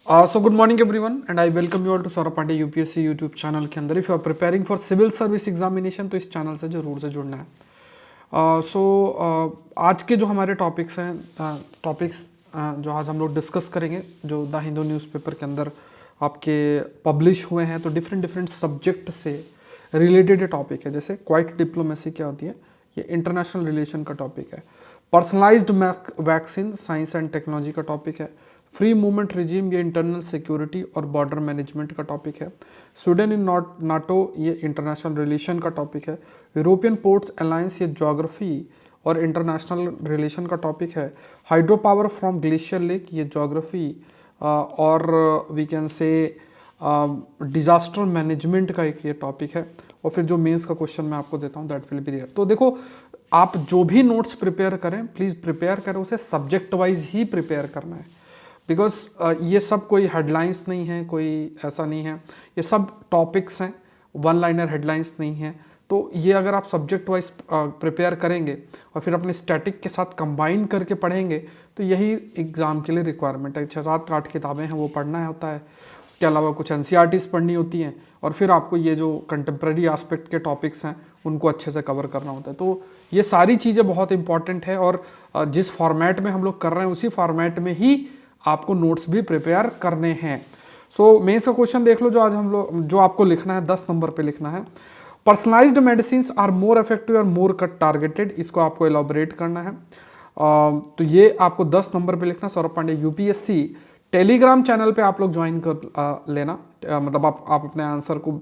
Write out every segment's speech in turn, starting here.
So good morning everyone and I welcome you all to Saurabh Pandey UPSC YouTube channel के अंदर। If you are preparing for civil service examination तो इस channel से जरूर से जुड़ना है। आज के जो हमारे टॉपिक्स हैं जो आज हम लोग डिस्कस करेंगे, जो द हिंदू न्यूज़पेपर के अंदर आपके पब्लिश हुए हैं, तो डिफरेंट डिफरेंट सब्जेक्ट से रिलेटेड टॉपिक है। जैसे क्वाइट डिप्लोमेसी क्या होती है, ये इंटरनेशनल रिलेशन का टॉपिक है। Personalised vaccine science and technology का टॉपिक है। फ्री मूवमेंट रिजीम, ये इंटरनल सिक्योरिटी और बॉर्डर मैनेजमेंट का टॉपिक है। स्वीडन इन नाटो, ये इंटरनेशनल रिलेशन का टॉपिक है। यूरोपियन पोर्ट्स अलायंस, ये ज्योग्राफी और इंटरनेशनल रिलेशन का टॉपिक है। Hydro power from glacier lake, ये ज्योग्राफी और we can say disaster management का एक ये टॉपिक है। और फिर जो मेंस का क्वेश्चन मैं आपको देता हूँ दैट विल बी देयर। तो देखो, आप जो भी नोट्स प्रिपेयर करें, प्लीज़ प्रिपेयर करें उसे सब्जेक्ट वाइज ही प्रिपेयर करना है। बिकॉज ये सब कोई हेडलाइंस नहीं है, कोई ऐसा नहीं है, ये सब टॉपिक्स हैं, वन लाइनर हेडलाइंस नहीं है। तो ये अगर आप सब्जेक्ट वाइज प्रिपेयर करेंगे और फिर अपने स्टैटिक के साथ कंबाइन करके पढ़ेंगे तो यही एग्ज़ाम के लिए रिक्वायरमेंट है। 6-7-8 किताबें हैं वो पढ़ना है होता है, उसके अलावा कुछ एनसीईआरटीज़ पढ़नी होती हैं और फिर आपको ये जो कंटेम्प्रेरी एस्पेक्ट के टॉपिक्स हैं उनको अच्छे से कवर करना होता है। तो ये सारी चीज़ें बहुत इंपॉर्टेंट है और जिस फॉर्मेट में हम लोग कर रहे हैं उसी फॉर्मेट में ही आपको नोट्स भी प्रिपेयर करने हैं। सो मेंस का क्वेश्चन देख लो, जो आज हम लोग जो आपको लिखना है 10 नंबर पे लिखना है। Personalised medicine are more effective और मोर कट टारगेटेड, इसको आपको एलॉबरेट करना है। तो ये आपको 10 नंबर पे लिखना। Saurabh Pandey UPSC Telegram channel पे आप लोग ज्वाइन कर लेना। मतलब आप अपने आंसर को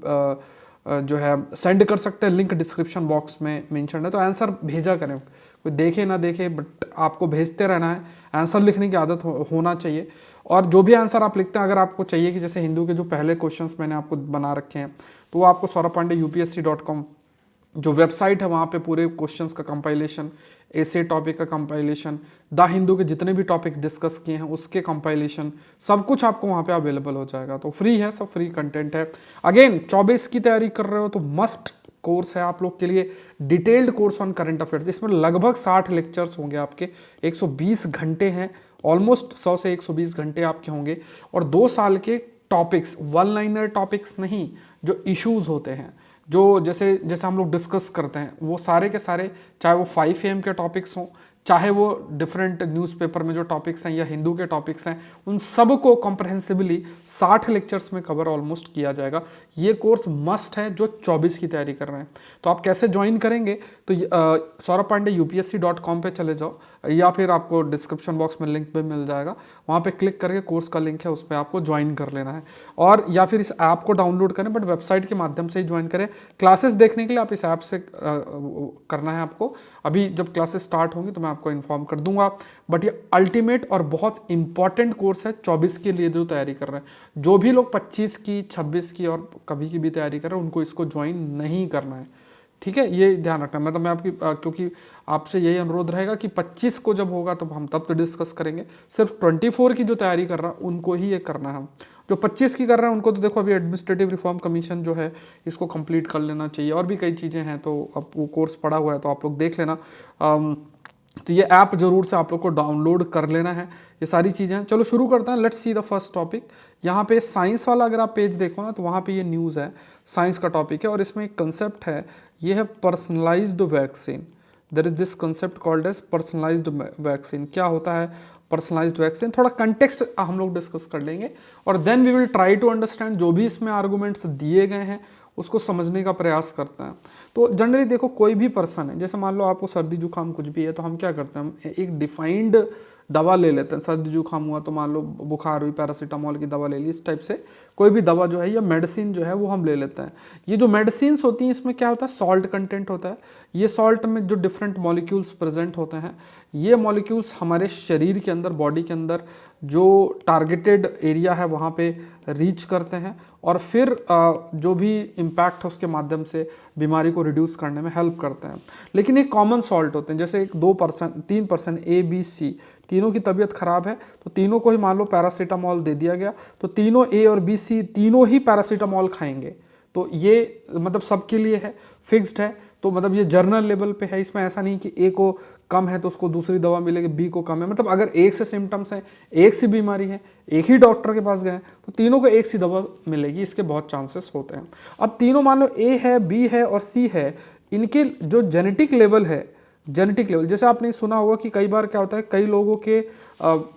जो है सेंड कर सकते हैं, लिंक डिस्क्रिप्शन बॉक्स में मेंशन है। तो आंसर भेजा करें, कोई देखे ना देखे बट आपको भेजते रहना है। आंसर लिखने की आदत होना चाहिए। और जो भी आंसर आप लिखते हैं, अगर आपको चाहिए कि जैसे हिंदू के जो पहले क्वेश्चंस मैंने आपको बना रखे हैं तो वो आपको saurabhpande.upsc.com जो वेबसाइट है वहाँ पे पूरे क्वेश्चंस का कंपाइलेशन, ऐसे टॉपिक का कंपाइलेशन, द हिंदू के जितने भी टॉपिक डिस्कस किए हैं उसके कंपाइलेशन, सब कुछ आपको वहाँ पे अवेलेबल हो जाएगा। तो फ्री है, सब फ्री कंटेंट है। अगेन 24 की तैयारी कर रहे हो तो मस्ट कोर्स है आप लोग के लिए, detailed course on current affairs. इसमें लगभग 60 लेक्चर्स होंगे आपके, 120 घंटे हैं, ऑलमोस्ट 100 से 120 घंटे आपके होंगे। और 2 साल के टॉपिक्स, वन लाइनर टॉपिक्स नहीं, जो इश्यूज होते हैं, जो जैसे जैसे हम लोग डिस्कस करते हैं, वो सारे के सारे, चाहे वो 5 AM के टॉपिक्स हों, चाहे वो डिफरेंट न्यूज़पेपर में जो टॉपिक्स हैं या हिंदू के टॉपिक्स हैं, उन सब को कॉम्प्रहेंसिवली 60 लेक्चर्स में कवर ऑलमोस्ट किया जाएगा। ये कोर्स मस्ट है जो 24 की तैयारी कर रहे हैं। तो आप कैसे ज्वाइन करेंगे, तो saurabhpande.upsc.com पे चले जाओ या फिर आपको डिस्क्रिप्शन बॉक्स में लिंक पे मिल जाएगा, वहाँ पे क्लिक करके कोर्स का लिंक है उस पर आपको ज्वाइन कर लेना है। और या फिर इस ऐप को डाउनलोड करें, बट वेबसाइट के माध्यम से ही ज्वाइन करें। क्लासेस देखने के लिए आप इस ऐप से करना है आपको। अभी जब क्लासेस स्टार्ट होंगी तो मैं आपको इन्फॉर्म कर दूंगा। बट ये अल्टीमेट और बहुत इंपॉर्टेंट कोर्स है 24 के लिए जो तैयारी कर रहे हैं। जो भी लोग 25 की, 26 की और कभी की भी तैयारी कर रहे हैं उनको इसको ज्वाइन नहीं करना है, ठीक है, ये ध्यान रखना। मतलब मैं आपकी क्योंकि आपसे यही अनुरोध रहेगा कि 25 को जब होगा तो हम तब तो डिस्कस करेंगे। सिर्फ 24 की जो तैयारी कर रहा है उनको ही ये करना है। जो 25 की कर रहे हैं उनको तो देखो अभी एडमिनिस्ट्रेटिव रिफॉर्म कमीशन जो है इसको कंप्लीट कर लेना चाहिए, और भी कई चीज़ें हैं। तो अब वो कोर्स पड़ा हुआ है तो आप लोग देख लेना। तो ये ऐप जरूर से आप लोग को डाउनलोड कर लेना है। ये सारी चीज़ें हैं। चलो शुरू करते हैं। Let's see the first topic. यहाँ पे साइंस वाला अगर आप पेज देखो ना तो वहाँ पे ये न्यूज़ है, साइंस का टॉपिक है और इसमें एक कंसेप्ट है, ये है personalised vaccine. There is this concept called as personalised vaccine. क्या होता है पर्सनलाइज्ड वैक्सीन, थोड़ा कंटेक्स्ट हम लोग डिस्कस कर लेंगे और then we will try to understand. जो भी इसमें आर्गूमेंट्स दिए गए हैं उसको समझने का प्रयास करते हैं। तो जनरली देखो, कोई भी पर्सन है, जैसे मान लो आपको सर्दी जुकाम कुछ भी है तो हम क्या करते हैं, हम एक डिफाइंड दवा ले लेते हैं। सर्दी जुकाम हुआ तो मान लो बुखार हुई, पैरासीटामोल की दवा ले ली। इस टाइप से कोई भी दवा जो है या मेडिसिन जो है वो हम ले लेते हैं। ये जो मेडिसिन होती हैं इसमें क्या होता है, सॉल्ट कंटेंट होता है। ये सॉल्ट में जो डिफरेंट मॉलिक्यूल्स प्रेजेंट होते हैं, ये मॉलिक्यूल्स हमारे शरीर के अंदर, बॉडी के अंदर जो टारगेटेड एरिया है वहाँ पे रीच करते हैं और फिर जो भी इम्पैक्ट है उसके माध्यम से बीमारी को रिड्यूस करने में हेल्प करते हैं। लेकिन एक कॉमन सॉल्ट होते हैं, जैसे एक 2% 3% A, B, C, तीनों की तबीयत खराब है तो तीनों को ही मान लो पैरासीटामोल दे दिया गया तो तीनों A और B, C तीनों ही पैरासीटामोल खाएंगे। तो ये मतलब सबके लिए है, फिक्स्ड है। तो मतलब ये जर्नल लेवल पे है, इसमें ऐसा नहीं कि ए को कम है तो उसको दूसरी दवा मिलेगी, बी को कम है। मतलब अगर एक से सिम्टम्स हैं, एक सी बीमारी है, एक ही डॉक्टर के पास गए तो तीनों को एक सी दवा मिलेगी, इसके बहुत चांसेस होते हैं। अब तीनों मान लो ए है, बी है और सी है, इनके जो जेनेटिक लेवल है, जेनेटिक लेवल, जैसे आपने सुना होगा कि कई बार क्या होता है, कई लोगों के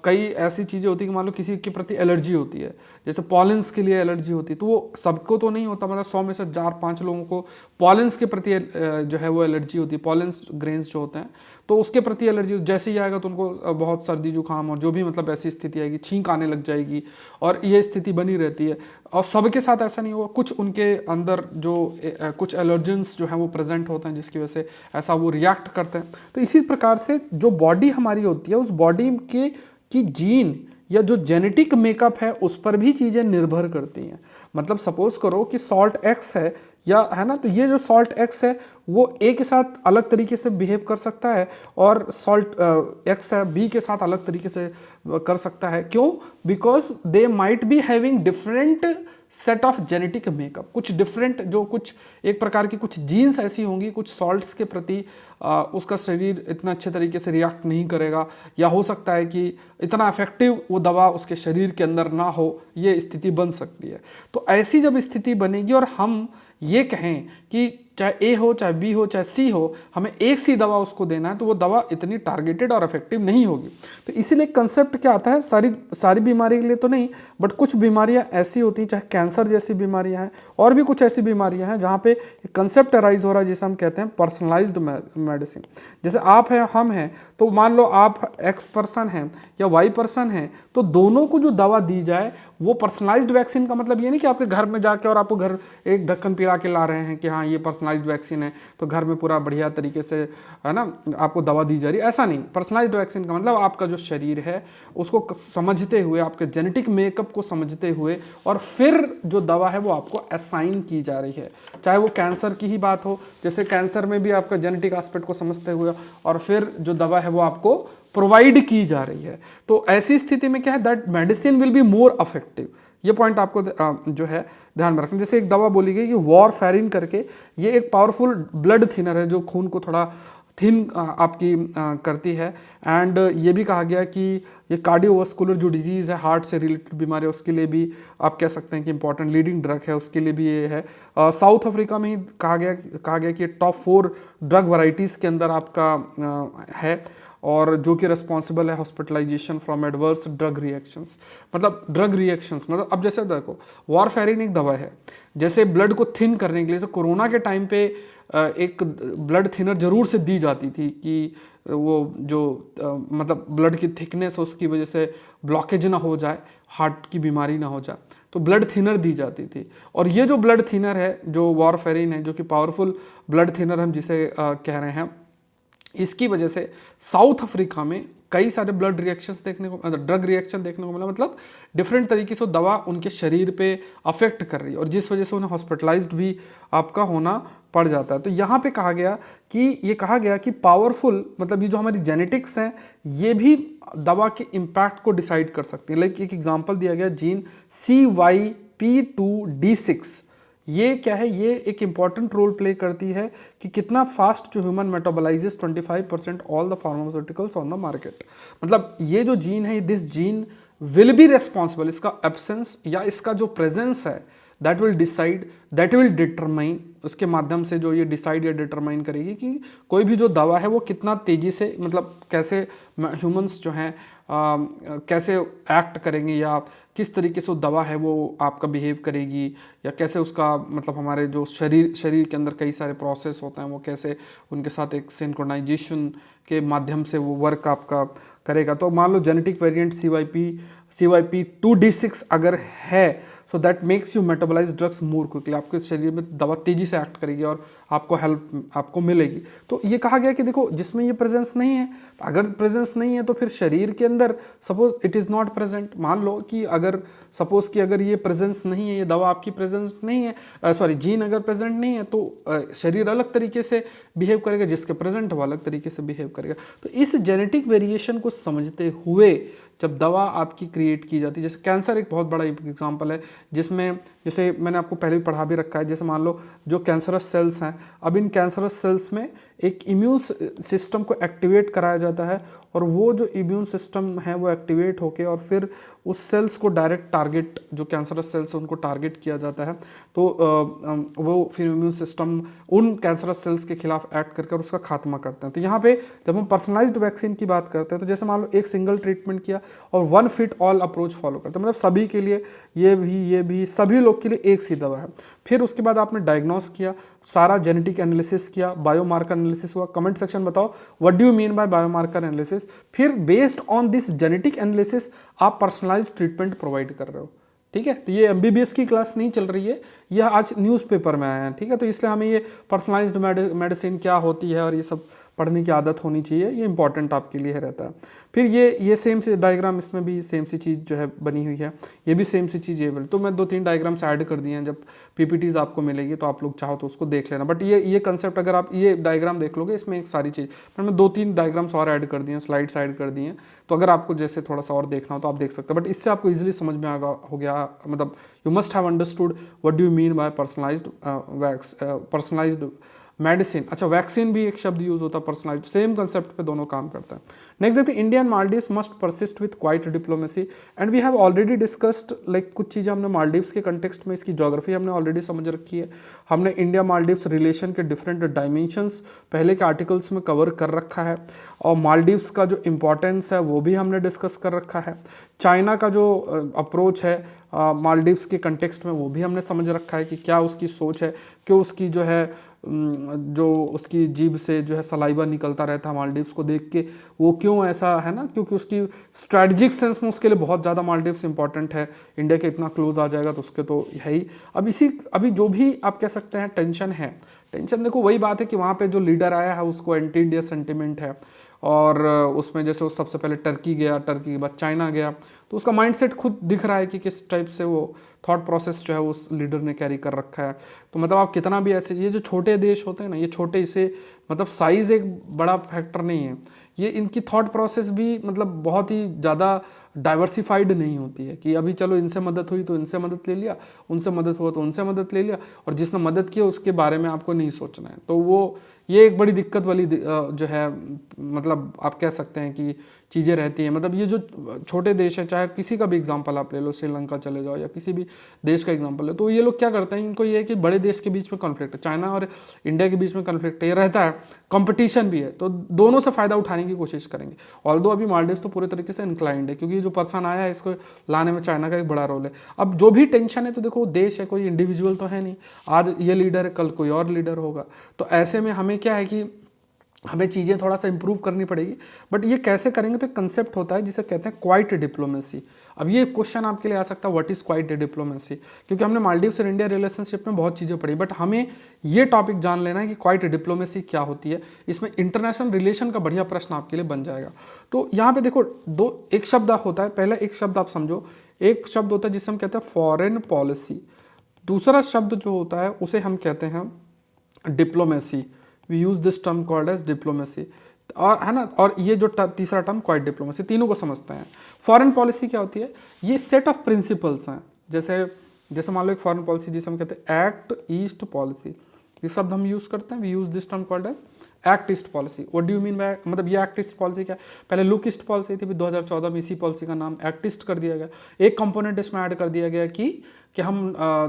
कई ऐसी चीज़ें होती है कि मान लो किसी के प्रति एलर्जी होती है, जैसे पॉलेंस के लिए एलर्जी होती है, तो वो सबको तो नहीं होता, मतलब 100 में से 4-5 लोगों को पॉलेंस के प्रति जो है वो एलर्जी होती है, पॉलेंस ग्रेन्स जो होते हैं, तो उसके प्रति एलर्जी जैसे ही आएगा तो उनको बहुत सर्दी जुकाम और जो भी मतलब ऐसी स्थिति आएगी, छींक आने लग जाएगी और ये स्थिति बनी रहती है। और सबके साथ ऐसा नहीं होगा, कुछ उनके अंदर जो कुछ एलर्जेंस जो हैं वो प्रेजेंट होते हैं जिसकी वजह से ऐसा वो रिएक्ट करते हैं। तो इसी प्रकार से जो बॉडी हमारी होती है, उस बॉडी के की जीन या जो जेनेटिक मेकअप है उस पर भी चीज़ें निर्भर करती हैं। मतलब सपोज करो कि सॉल्ट एक्स है या है ना, तो ये जो सॉल्ट एक्स है वो ए के साथ अलग तरीके से बिहेव कर सकता है और सॉल्ट एक्स है बी के साथ अलग तरीके से कर सकता है। क्यों? Because they might be having different set of genetic makeup, कुछ डिफरेंट, जो कुछ एक प्रकार की कुछ जीन्स ऐसी होंगी, कुछ सॉल्ट्स के प्रति उसका शरीर इतना अच्छे तरीके से रिएक्ट नहीं करेगा, या हो सकता है कि इतना इफेक्टिव वो दवा उसके शरीर के अंदर ना हो, ये स्थिति बन सकती है। तो ऐसी जब स्थिति बनेगी और हम ये कहें कि चाहे ए हो, चाहे बी हो, चाहे सी हो, हमें एक सी दवा उसको देना है, तो वो दवा इतनी टारगेटेड और इफेक्टिव नहीं होगी। तो इसीलिए कंसेप्ट क्या आता है, सारी बीमारी के लिए तो नहीं, बट कुछ बीमारियां ऐसी होती हैं, चाहे कैंसर जैसी बीमारियां हैं और भी कुछ ऐसी बीमारियां हैं जहाँ पे कंसेप्ट अराइज हो रहा है जिसे हम कहते हैं पर्सनलाइज्ड मेडिसिन। जैसे आप हैं, हम हैं, तो मान लो आप एक्स पर्सन हैं या वाई पर्सन हैं, तो दोनों को जो दवा दी जाए वो पर्सनलाइज्ड वैक्सीन का मतलब ये नहीं कि आपके घर में जाके और आपको घर एक ढक्कन पिला के ला रहे हैं कि हाँ ये पर्सनलाइज्ड वैक्सीन है, तो घर में पूरा बढ़िया तरीके से है ना आपको दवा दी जा रही है, ऐसा नहीं। पर्सनलाइज्ड वैक्सीन का मतलब आपका जो शरीर है उसको समझते हुए, आपके जेनेटिक मेकअप को समझते हुए, और फिर जो दवा है वो आपको असाइन की जा रही है। चाहे वो कैंसर की ही बात हो, जैसे कैंसर में भी आपका जेनेटिक एस्पेक्ट को समझते हुए और फिर जो दवा है वो आपको प्रोवाइड की जा रही है। तो ऐसी स्थिति में क्या है, that medicine will be more effective. ये पॉइंट आपको जो है ध्यान में रखना। जैसे एक दवा बोली गई कि वॉरफेरिन करके, ये एक पावरफुल ब्लड थिनर है जो खून को थोड़ा थिन आपकी करती है। एंड ये भी कहा गया कि ये कार्डियोवास्कुलर जो डिजीज़ है, हार्ट से रिलेटेड बीमारी है, उसके लिए भी आप कह सकते हैं कि इंपॉर्टेंट लीडिंग ड्रग है, उसके लिए भी ये है। साउथ अफ्रीका में ही कहा गया कि टॉप 4 ड्रग वैरायटीज़ के अंदर आपका है, और जो कि रिस्पॉन्सिबल है hospitalisation from adverse drug reactions. मतलब ड्रग रिएक्शंस मतलब अब जैसे देखो, वॉरफेरिन एक दवा है, जैसे ब्लड को थिन करने के लिए, जैसे कोरोना के टाइम पे एक ब्लड थिनर जरूर से दी जाती थी कि वो जो मतलब ब्लड की थिकनेस उसकी वजह से ब्लॉकेज ना हो जाए, हार्ट की बीमारी ना हो जाए, तो ब्लड थिनर दी जाती थी। और ये जो ब्लड थिनर है, जो वॉरफेरिन है, जो कि पावरफुल ब्लड थिनर हम जिसे कह रहे हैं, इसकी वजह से साउथ अफ्रीका में कई सारे ब्लड रिएक्शंस देखने को, ड्रग रिएक्शन देखने को मिला। मतलब डिफरेंट तरीके से दवा उनके शरीर पे अफेक्ट कर रही है और जिस वजह से उन्हें हॉस्पिटलाइज्ड भी आपका होना पड़ जाता है। तो यहाँ पे कहा गया कि पावरफुल, मतलब ये जो हमारी जेनेटिक्स हैं ये भी दवा के इम्पैक्ट को डिसाइड कर सकती है। लाइक एक एग्जाम्पल दिया गया, जीन CYP2D6, ये क्या है, ये एक इंपॉर्टेंट रोल प्ले करती है कि कितना फास्ट जो human metabolises 25% all the pharmaceuticals on the market. मतलब ये जो जीन है, this gene will be responsible, इसका एब्सेंस या इसका जो प्रेजेंस है दैट विल डिटरमाइन, उसके माध्यम से जो ये डिसाइड या डिटरमाइन करेगी कि कोई भी जो दवा है वो कितना तेजी से, मतलब कैसे ह्यूमंस जो हैं कैसे एक्ट करेंगे, या किस तरीके से वो दवा है वो आपका बिहेव करेगी, या कैसे उसका मतलब हमारे जो शरीर के अंदर कई सारे प्रोसेस होते हैं वो कैसे उनके साथ एक सिंक्रोनाइजेशन के माध्यम से वो वर्क आपका करेगा। तो मान लो जेनेटिक वेरिएंट CYP2D6 अगर है, so that makes you metabolise drugs more quickly, आपके शरीर में दवा तेजी से एक्ट करेगी और आपको हेल्प आपको मिलेगी। तो ये कहा गया कि देखो, जिसमें ये प्रेजेंस नहीं है, अगर प्रेजेंस नहीं है तो फिर शरीर के अंदर suppose it is not present, मान लो कि अगर सपोज कि अगर ये प्रेजेंस नहीं है, ये दवा आपकी प्रेजेंस नहीं है, जीन अगर प्रेजेंट नहीं है, तो शरीर अलग तरीके से बिहेव करेगा, जिसके प्रेजेंट वो अलग तरीके से बिहेव करेगा। तो इस जेनेटिक वेरिएशन को समझते हुए जब दवा आपकी क्रिएट की जाती है, जैसे कैंसर एक बहुत बड़ा एग्जांपल है जिसमें जैसे मैंने आपको पहले भी पढ़ा भी रखा है, जैसे मान लो जो कैंसरस सेल्स हैं, अब इन कैंसरस सेल्स में एक इम्यून सिस्टम को एक्टिवेट कराया जाता है, और वो जो इम्यून सिस्टम है वो एक्टिवेट होके और फिर उस सेल्स को डायरेक्ट टारगेट, जो कैंसरस सेल्स उनको टारगेट किया जाता है, तो वो फिर इम्यून सिस्टम उन कैंसरस सेल्स के खिलाफ एक्ट करके और उसका खात्मा करते हैं। तो यहाँ पे जब हम पर्सनलाइज्ड वैक्सीन की बात करते हैं, तो जैसे मान लो एक सिंगल ट्रीटमेंट किया और one fit all approach follow करते हैं, मतलब सभी के लिए ये भी सभी लोग के लिए एक सी दवा है। फिर उसके बाद आपने डायग्नोस किया, सारा जेनेटिक एनालिसिस किया, बायोमार्कर एनालिसिस हुआ। कमेंट सेक्शन बताओ what do you mean by biomarker analysis. फिर based on this genetic analysis आप पर्सनलाइज्ड ट्रीटमेंट प्रोवाइड कर रहे हो, ठीक है। तो ये एमबीबीएस की क्लास नहीं चल रही है, यह आज न्यूज़पेपर में आया है, ठीक है। तो इसलिए हमें ये पर्सनलाइज्ड मेडिसिन क्या होती है और ये सब पढ़ने की आदत होनी चाहिए, ये इंपॉर्टेंट आपके लिए रहता है। फिर ये सेम सी डायग्राम, इसमें भी सेम सी चीज़ जो है बनी हुई है, ये भी सेम सी चीज़ है। तो मैं 2-3 डायग्राम्स ऐड कर दिए हैं, जब पीपीटीज आपको मिलेगी तो आप लोग चाहो तो उसको देख लेना। बट ये कंसेप्ट अगर आप ये डायग्राम देख लोगे, इसमें एक सारी चीज़, पर मैं 2-3 डायग्राम्स और ऐड कर दिए हैं, स्लाइड्स ऐड कर दिए हैं। तो अगर आपको जैसे थोड़ा सा और देखना हो तो आप देख सकते हैं, बट इससे आपको ईजिली समझ में हो गया, मतलब you must have understood what do you mean bye personalised medicine. अच्छा, वैक्सीन भी एक शब्द यूज होता है, पर्सनलाइज्ड, सेम कंसेप्ट पे दोनों काम करता है। नेक्स्ट देखते हैं, India and Maldives must persist with quiet diplomacy, and we have already discussed, like कुछ चीज़ें हमने मालदीव्स के कंटेक्स्ट में, इसकी ज्योग्राफी हमने ऑलरेडी समझ रखी है। हमने इंडिया मालदीव्स रिलेशन के डिफरेंट डायमेंशंस पहले के आर्टिकल्स में कवर कर रखा है, और मालदीव्स का जो इम्पोर्टेंस है वो भी हमने डिस्कस कर रखा है। चाइना का जो अप्रोच है मालदीव्स के कंटेक्स्ट में, वो भी हमने समझ रखा है कि क्या उसकी सोच है, क्यों उसकी जो है जो उसकी जीभ से जो है सलाइवा निकलता रहता है मालदीव्स को देख के, वो क्यों ऐसा है ना, क्योंकि उसकी स्ट्रैटेजिक सेंस में उसके लिए बहुत ज़्यादा मालदीव्स इंपॉर्टेंट है। इंडिया के इतना क्लोज आ जाएगा तो उसके तो है ही। अभी जो भी आप कह सकते हैं टेंशन है, टेंशन देखो वही बात है कि वहाँ पे जो लीडर आया है उसको एंटी इंडिया सेंटिमेंट है, और उसमें जैसे वो सबसे पहले टर्की गया, टर्की के बाद चाइना गया, तो उसका माइंडसेट खुद दिख रहा है कि किस टाइप से वो थॉट प्रोसेस जो है उस लीडर ने कैरी कर रखा है। तो मतलब आप कितना भी ऐसे, ये जो छोटे देश होते हैं ना, ये छोटे, इसे मतलब साइज़ एक बड़ा फैक्टर नहीं है, ये इनकी थॉट प्रोसेस भी मतलब बहुत ही ज़्यादा डाइवर्सिफाइड नहीं होती है कि अभी चलो इनसे मदद हुई तो इनसे मदद ले लिया, उनसे मदद हुआ तो उनसे मदद ले लिया, और जिसने मदद की उसके बारे में आपको नहीं सोचना है। तो वो ये एक बड़ी दिक्कत वाली जो है, मतलब आप कह सकते हैं कि चीज़ें रहती हैं। मतलब ये जो छोटे देश हैं, चाहे किसी का भी एग्जांपल आप ले लो, श्रीलंका चले जाओ या किसी भी देश का एग्जांपल ले, तो ये लोग क्या करते हैं, इनको ये है कि बड़े देश के बीच में कॉन्फ्लिक्ट है, चाइना और इंडिया के बीच में कॉन्फ्लिक्ट है, ये रहता है, कंपटीशन भी है, तो दोनों से फ़ायदा उठाने की कोशिश करेंगे। ऑल्दो अभी मालदीव्स तो पूरे तरीके से इंक्लाइंड है, क्योंकि जो पर्सन आया है इसको लाने में चाइना का एक बड़ा रोल है। अब जो भी टेंशन है, तो देखो देश है, कोई इंडिविजुअल तो है नहीं, आज ये लीडर है, कल कोई और लीडर होगा, तो ऐसे में हमें क्या है कि हमें चीज़ें थोड़ा सा इंप्रूव करनी पड़ेगी। बट ये कैसे करेंगे, तो एक कंसेप्ट होता है जिसे कहते हैं क्वाइट डिप्लोमेसी। अब ये क्वेश्चन आपके लिए आ सकता है, व्हाट इज क्वाइट डिप्लोमेसी, क्योंकि हमने मालदीव्स और इंडिया रिलेशनशिप में बहुत चीज़ें पढ़ी, बट हमें ये टॉपिक जान लेना है कि क्वाइट डिप्लोमेसी क्या होती है। इसमें इंटरनेशनल रिलेशन का बढ़िया प्रश्न आपके लिए बन जाएगा। तो यहाँ पे देखो एक शब्द होता है, पहला एक शब्द आप समझो, एक शब्द होता है जिसे हम कहते हैं फॉरेन पॉलिसी, दूसरा शब्द जो होता है उसे हम कहते हैं diplomacy. We use this term called as diplomacy, और है ना, और ये जो तीसरा टर्म क्वाइट डिप्लोमेसी, तीनों को समझते हैं। फॉरेन पॉलिसी क्या होती है, ये सेट ऑफ प्रिंसिपल्स हैं। जैसे मान लो एक फॉरेन पॉलिसी जिसे हम कहते हैं एक्ट ईस्ट पॉलिसी, ये शब्द हम यूज करते हैं, we use this term called as act east policy. What do you mean by, मतलब ये एक्ट ईस्ट पॉलिसी क्या है, पहले लुक ईस्ट पॉलिसी थी, फिर 2014 में इसी पॉलिसी का नाम एक्ट ईस्ट कर दिया गया। एक कंपोनेंट इसमें ऐड कर दिया गया कि हम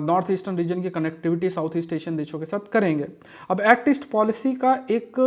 नॉर्थ ईस्टर्न रीजन की कनेक्टिविटी साउथ ईस्ट एशियन देशों के साथ करेंगे। अब एक्ट ईस्ट पॉलिसी का एक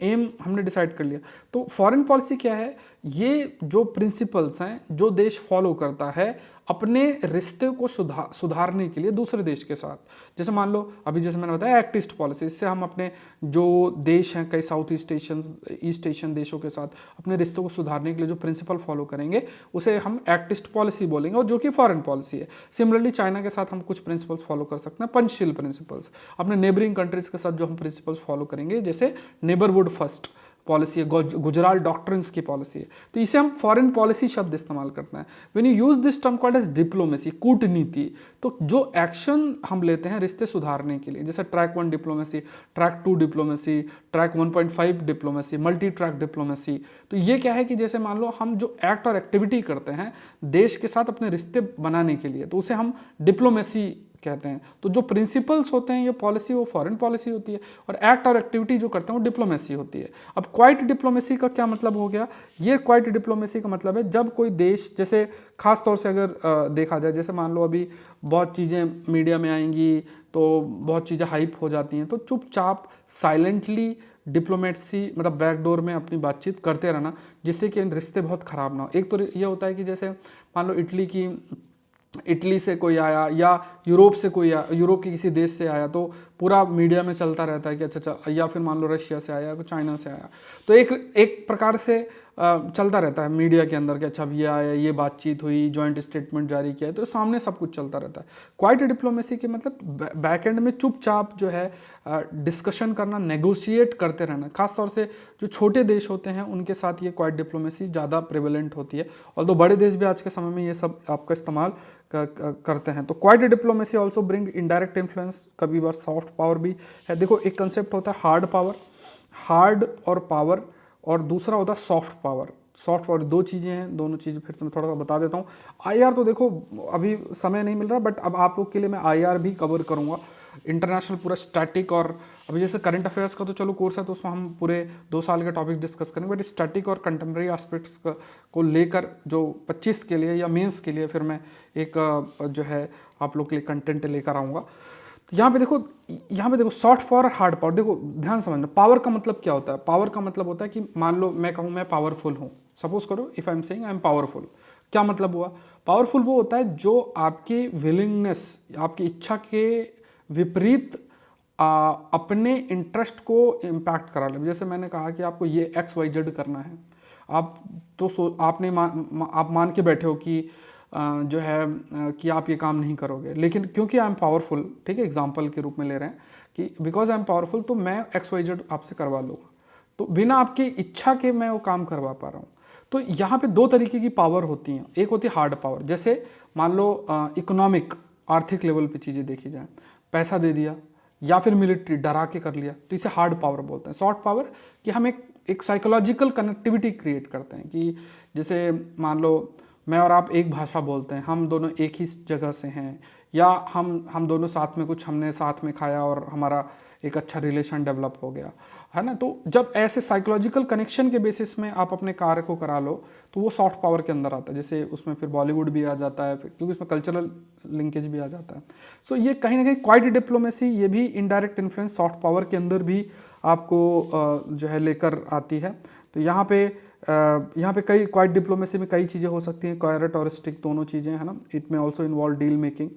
एम हमने डिसाइड कर लिया। तो फॉरेन पॉलिसी क्या है, ये जो प्रिंसिपल्स हैं जो देश फॉलो करता है अपने रिश्ते को सुधारने के लिए दूसरे देश के साथ। जैसे मान लो अभी जैसे मैंने बताया एक्ट ईस्ट पॉलिसी, इससे हम अपने जो देश हैं कई साउथ ईस्ट एशियन देशों के साथ अपने रिश्तों को सुधारने के लिए जो प्रिंसिपल फॉलो करेंगे उसे हम एक्ट ईस्ट पॉलिसी बोलेंगे, और जो कि फॉरेन पॉलिसी है। सिमिलरली चाइना के साथ हम कुछ प्रिंसिपल्स फॉलो कर सकते हैं, पंचशील प्रिंसिपल्स। अपने नेबरिंग कंट्रीज के साथ जो हम प्रिंसिपल्स फॉलो करेंगे, जैसे नेबरहुड फर्स्ट, पॉलिसी है, गुजराल डॉक्ट्रिन्स की पॉलिसी है, तो इसे हम फॉरेन पॉलिसी शब्द इस्तेमाल करते हैं। When you use this term called as diplomacy, कूटनीति, तो जो एक्शन हम लेते हैं रिश्ते सुधारने के लिए, जैसे track 1 diplomacy, track 2 diplomacy, track 1.5 diplomacy, multi track diplomacy, तो ये क्या है कि जैसे मान लो हम जो एक्ट और एक्टिविटी करते हैं देश के साथ अपने रिश्ते बनाने के लिए, तो उसे हम डिप्लोमेसी कहते हैं। तो जो प्रिंसिपल्स होते हैं ये पॉलिसी, वो फॉरेन पॉलिसी होती है, और एक्ट और एक्टिविटी जो करते हैं वो डिप्लोमेसी होती है। अब क्वाइट डिप्लोमेसी का क्या मतलब हो गया? ये क्वाइट डिप्लोमेसी का मतलब है जब कोई देश, जैसे खास तौर से अगर देखा जाए, जैसे मान लो अभी बहुत चीज़ें मीडिया में आएंगी तो बहुत चीज़ें हाइप हो जाती हैं, तो चुपचाप साइलेंटली डिप्लोमेसी मतलब बैकडोर में अपनी बातचीत करते रहना, जिससे कि रिश्ते बहुत ख़राब ना हो। एक तो ये होता है कि जैसे मान लो इटली से कोई आया या यूरोप से कोई आया, यूरोप के किसी देश से आया, तो पूरा मीडिया में चलता रहता है कि अच्छा, या फिर मान लो रशिया से आया, चाइना से आया, तो एक प्रकार से चलता रहता है मीडिया के अंदर कि अच्छा अब ये आया, ये बातचीत हुई, जॉइंट स्टेटमेंट जारी किया है, तो सामने सब कुछ चलता रहता है। क्वाइट डिप्लोमेसी के मतलब बैक एंड में चुपचाप जो है डिस्कशन करना, नेगोशिएट करते रहना। खासतौर से जो छोटे देश होते हैं उनके साथ ये क्वाइट डिप्लोमेसी ज़्यादा प्रेवलेंट होती है, और तो बड़े देश भी आज के समय में ये सब आपका इस्तेमाल करते हैं। तो quite diplomacy also bring indirect influence, कभी बार सॉफ्ट पावर भी है। देखो एक कंसेप्ट होता है हार्ड पावर, हार्ड और पावर, और दूसरा होता है सॉफ्ट पावर। सॉफ्ट पावर दो चीज़ें हैं, दोनों चीज़ें फिर से मैं थोड़ा सा बता देता हूँ। आईआर तो देखो अभी समय नहीं मिल रहा, बट अब आप लोग के लिए मैं आईआर भी कवर करूँगा, इंटरनेशनल पूरा स्टैटिक। और अभी जैसे करंट अफेयर्स का तो चलो कोर्स है, तो उसमें हम पूरे 2 साल के टॉपिक्स डिस्कस करेंगे, बट स्टैटिक और कंटेम्प्रेरी एस्पेक्ट्स को लेकर जो 25 के लिए या मेंस के लिए फिर मैं एक जो है आप लोग के लिए कंटेंट लेकर आऊँगा। तो यहाँ पे देखो सॉफ्ट पावर और हार्ड पावर, देखो ध्यान समझना। पावर का मतलब क्या होता है? पावर का मतलब होता है कि मान लो मैं कहूँ मैं पावरफुल हूँ, सपोज करो if I am saying I am powerful, क्या मतलब हुआ? पावरफुल वो होता है जो आपकी विलिंगनेस, आपकी इच्छा के विपरीत अपने इंटरेस्ट को इम्पैक्ट करा ले। जैसे मैंने कहा कि आपको ये XYZ करना है, आप तो आप मान के बैठे हो कि जो है कि आप ये काम नहीं करोगे, लेकिन क्योंकि आई एम पावरफुल, ठीक है, एग्जांपल के रूप में ले रहे हैं कि बिकॉज आई एम पावरफुल तो मैं XYZ आपसे करवा लूँगा, तो बिना आपकी इच्छा के मैं वो काम करवा पा रहा हूँ। तो यहाँ पे 2 तरीके की पावर होती हैं। एक होती है हार्ड पावर, जैसे मान लो इकोनॉमिक, आर्थिक लेवल पे चीज़ें देखी जाए, पैसा दे दिया या फिर मिलिट्री डरा के कर लिया, तो इसे हार्ड पावर बोलते हैं। सॉफ्ट पावर कि हम एक साइकोलॉजिकल कनेक्टिविटी क्रिएट करते हैं, कि जैसे मान लो मैं और आप एक भाषा बोलते हैं, हम दोनों एक ही जगह से हैं, या हम दोनों साथ में कुछ हमने साथ में खाया और हमारा एक अच्छा रिलेशन डेवलप हो गया, है ना। तो जब ऐसे साइकोलॉजिकल कनेक्शन के बेसिस में आप अपने कार्य को करा लो, तो वो सॉफ्ट पावर के अंदर आता है। जैसे उसमें फिर बॉलीवुड भी आ जाता है, क्योंकि उसमें कल्चरल लिंकेज भी आ जाता है। सो ये कहीं ना कहीं क्वाइट डिप्लोमेसी, ये भी इनडायरेक्ट इन्फ्लुएंस सॉफ्ट पावर के अंदर भी आपको जो है लेकर आती है। तो यहाँ पे कई क्वाइट डिप्लोमेसी में कई चीज़ें हो सकती हैं, क्वायरट और स्टिक दोनों चीज़ें, है ना। इट में also involve deal making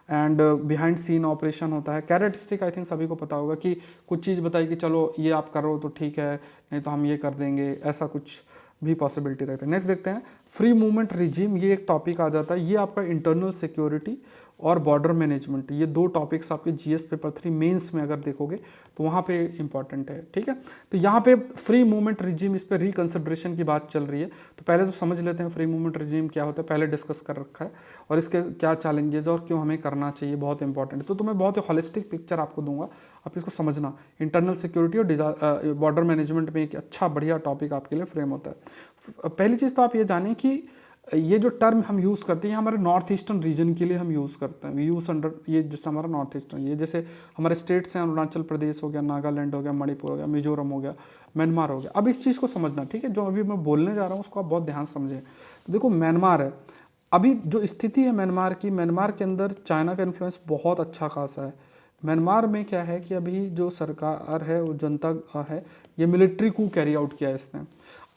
and behind scene operation होता है। कैरेट स्टिक आई थिंक सभी को पता होगा कि कुछ चीज़ बताई कि चलो ये आप करो तो ठीक है, नहीं तो हम ये कर देंगे, ऐसा कुछ भी पॉसिबिलिटी रहता है। नेक्स्ट देखते हैं फ्री मूवमेंट रिजीम, ये एक टॉपिक आ जाता है। ये आपका इंटरनल सिक्योरिटी और बॉर्डर मैनेजमेंट, ये 2 टॉपिक्स आपके GS पेपर 3 मेंस में अगर देखोगे तो वहाँ पे इंपॉर्टेंट है, ठीक है। तो यहाँ पे फ्री मूवमेंट रिजीम, इस पर रिकंसिडरेशन की बात चल रही है, तो पहले तो समझ लेते हैं फ्री मूवमेंट रिजीम क्या होता है, पहले डिस्कस कर रखा है, और इसके क्या चैलेंजेस और क्यों हमें करना चाहिए, बहुत इंपॉर्टेंट है। तो मैं बहुत ही हॉलिस्टिक पिक्चर आपको दूंगा, आप इसको समझना। इंटरनल सिक्योरिटी और बॉर्डर मैनेजमेंट में एक अच्छा बढ़िया टॉपिक आपके लिए फ्रेम होता है। पहली चीज़ तो आप ये जानें कि ये जो टर्म हम यूज़ करते हैं हमारे नॉर्थ ईस्टर्न रीजन के लिए हम यूज़ करते हैं। वी यूज़ अंडर, ये जैसे हमारा नॉर्थ ईस्टर्न, ये जैसे हमारे स्टेट्स हैं, अरुणाचल प्रदेश हो गया, नागालैंड हो गया, मणिपुर हो गया, मिजोरम हो गया, म्यांमार हो गया। अब इस चीज़ को समझना, ठीक है, जो अभी मैं बोलने जा रहा हूँ उसको आप बहुत ध्यान समझें। तो देखो म्यांमार है, अभी जो स्थिति है म्यांमार की, म्यांमार के अंदर चाइना का इन्फ्लुएंस बहुत अच्छा खासा है। म्यांमार में क्या है कि अभी जो सरकार है, वो जनता है, ये मिलिट्री कू कैरी आउट किया है इसने।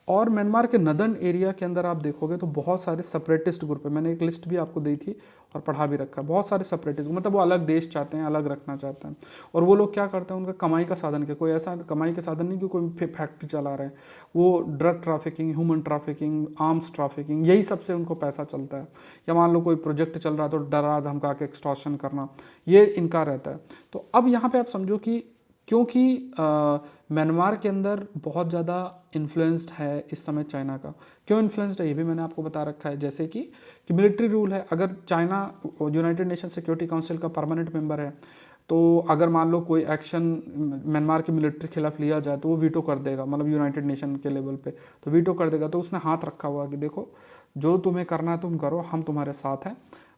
और म्यांमार के नदर्न एरिया के अंदर आप देखोगे तो बहुत सारे सेपरेटिस्ट ग्रुप है। मैंने एक लिस्ट भी आपको दी थी और पढ़ा भी रखा है। बहुत सारे सेपरेटिस्ट, मतलब वो अलग देश चाहते हैं, अलग रखना चाहते हैं, और वो लोग क्या करते हैं, उनका कमाई का साधन क्या, कोई ऐसा कमाई का साधन नहीं कि कोई फैक्ट्री चला रहे हैं, वो drug trafficking, human trafficking, arms trafficking, यही सबसे उनको पैसा चलता है। या मान लो कोई प्रोजेक्ट चल रहा है तो डरा धमका के एक्सटॉर्शन करना, ये इनका रहता है। तो अब यहाँ पर आप समझो कि क्योंकि म्यांमार के अंदर बहुत ज़्यादा इन्फ्लुएंस्ड है इस समय चाइना का। क्यों इन्फ्लुएंस्ड है ये भी मैंने आपको बता रखा है, जैसे कि मिलिट्री रूल है। अगर China United nation security council का परमानेंट मेंबर है, तो अगर मान लो कोई एक्शन म्यांमार की मिलिट्री के खिलाफ लिया जाए तो वो वीटो कर देगा, मतलब यूनाइटेड नेशन के लेवल पे तो वीटो कर देगा। तो उसने हाथ रखा हुआ कि देखो जो तुम्हें करना है तुम करो, हम तुम्हारे साथ हैं,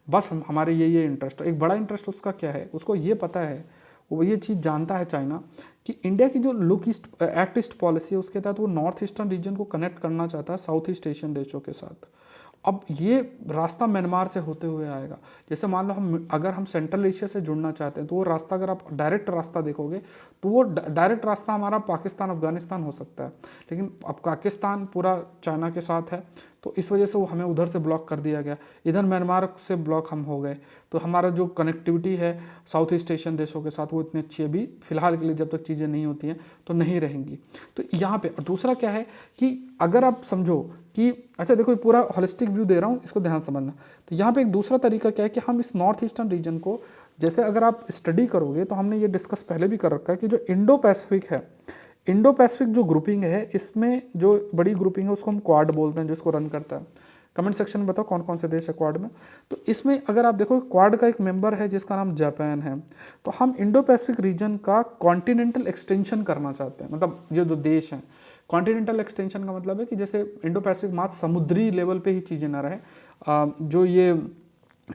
बस हमारे ये इंटरेस्ट है। एक बड़ा इंटरेस्ट उसका क्या है, उसको ये पता है, वो ये चीज़ जानता है चाइना कि इंडिया की जो look east act east policy है उसके तहत वो नॉर्थ ईस्टर्न रीजन को कनेक्ट करना चाहता है साउथ ईस्ट एशियन देशों के साथ। अब ये रास्ता म्यांमार से होते हुए आएगा। जैसे मान लो अगर हम सेंट्रल एशिया से जुड़ना चाहते हैं तो वो रास्ता, अगर आप डायरेक्ट रास्ता देखोगे तो वो डायरेक्ट रास्ता हमारा पाकिस्तान अफगानिस्तान हो सकता है, लेकिन अब पाकिस्तान पूरा चाइना के साथ है तो इस वजह से वो हमें उधर से ब्लॉक कर दिया गया, इधर म्यांमार से ब्लॉक हम हो गए। तो हमारा जो कनेक्टिविटी है साउथ ईस्ट एशियन देशों के साथ वो इतनी अच्छी अभी फिलहाल के लिए, जब तक चीज़ें नहीं होती हैं तो नहीं रहेंगी। तो यहाँ पे दूसरा क्या है कि अगर आप समझो कि अच्छा देखो, पूरा होलिस्टिक व्यू दे रहा हूँ, इसको ध्यान समझना। तो यहाँ पे एक दूसरा तरीका क्या है कि हम इस नॉर्थ ईस्टर्न रीजन को, जैसे अगर आप स्टडी करोगे तो हमने ये डिस्कस पहले भी कर रखा है कि जो इंडो पैसिफिक है, इंडो पैसिफिक जो ग्रुपिंग है, इसमें जो बड़ी ग्रुपिंग है उसको हम क्वाड बोलते हैं, जिसको रन करता है। कमेंट सेक्शन में बताओ कौन कौन से देश है क्वाड में। तो इसमें अगर आप देखो क्वाड का एक मेंबर है जिसका नाम जापान है। तो हम इंडो पैसिफिक रीजन का कॉन्टिनेंटल एक्सटेंशन करना चाहते हैं। मतलब ये जो देश हैं, कॉन्टिनेंटल एक्सटेंशन का मतलब है कि जैसे इंडो पैसिफिक मात्र समुद्री लेवल पे ही चीज़ें ना रहे, जो ये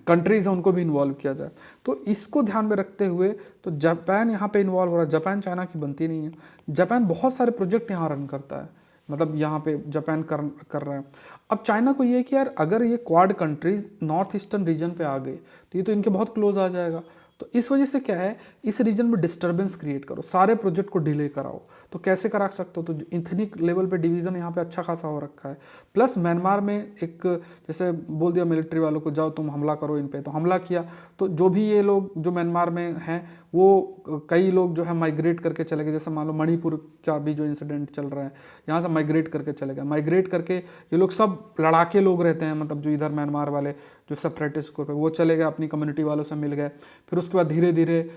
कंट्रीज़ हैं उनको भी इन्वॉल्व किया जाए। तो इसको ध्यान में रखते हुए तो जापान यहाँ पे इन्वॉल्व हो रहा है। जापान चाइना की बनती नहीं है, जापान बहुत सारे प्रोजेक्ट यहाँ रन करता है, मतलब यहाँ पे जापान कर रहा है। अब चाइना को ये है कि यार अगर ये quad countries north eastern region पे आ गई तो ये तो इनके बहुत क्लोज आ जाएगा। तो इस वजह से क्या है, इस रीजन में डिस्टर्बेंस क्रिएट करो, सारे प्रोजेक्ट को डिले कराओ। तो कैसे करा सकते हो, तो इथनिक लेवल पे डिवीज़न यहाँ पे अच्छा खासा हो रखा है। प्लस म्यांमार में एक, जैसे बोल दिया मिलिट्री वालों को जाओ तुम हमला करो इन पे, तो हमला किया। तो जो भी ये लोग जो म्यांमार में हैं वो कई लोग जो है माइग्रेट करके चले गए। जैसे मान लो मणिपुर का भी जो इंसिडेंट चल रहा है, यहाँ से माइग्रेट करके चले गए। माइग्रेट करके ये लोग सब लड़ाके लोग रहते हैं, मतलब जो इधर म्यांमार वाले जो सेपरेटिस्ट ग्रुप है वो चले गए, अपनी कम्युनिटी वालों से मिल गए। फिर उसके बाद धीरे धीरे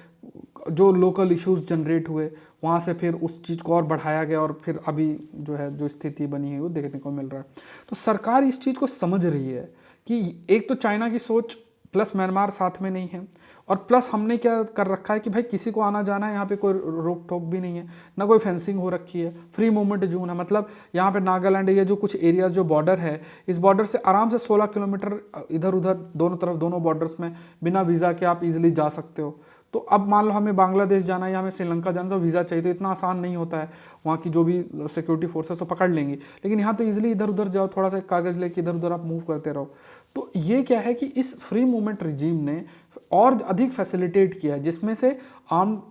जो लोकल इश्यूज जनरेट हुए वहाँ से फिर उस चीज़ को और बढ़ाया गया, और फिर अभी जो है जो स्थिति बनी है वो देखने को मिल रहा है। तो सरकार इस चीज़ को समझ रही है कि एक तो चाइना की सोच प्लस म्यांमार साथ में नहीं है, और प्लस हमने क्या कर रखा है कि भाई किसी को आना जाना है, यहाँ पे कोई रोक टोक भी नहीं है, ना कोई फेंसिंग हो रखी है, फ्री मूवमेंट जोन है। मतलब यहाँ पे नागालैंड ये जो कुछ एरियाज जो बॉर्डर है, इस बॉर्डर से आराम से 16 किलोमीटर इधर उधर दोनों तरफ दोनों बॉर्डर्स में बिना वीज़ा के आप इजीली जा सकते हो। तो अब मान लो हमें बांग्लादेश जाना है या हमें श्रीलंका जाना है तो वीज़ा चाहिए, तो इतना आसान नहीं होता है। वहाँ की जो भी सिक्योरिटी फोर्सेस तो पकड़ लेंगी, लेकिन यहाँ तो इजीली इधर उधर जाओ, थोड़ा सा कागज़ लेके इधर उधर आप मूव करते रहो। तो ये क्या है कि इस फ्री मूवमेंट रिजीम ने और अधिक फैसिलिटेट किया है, जिसमें से आम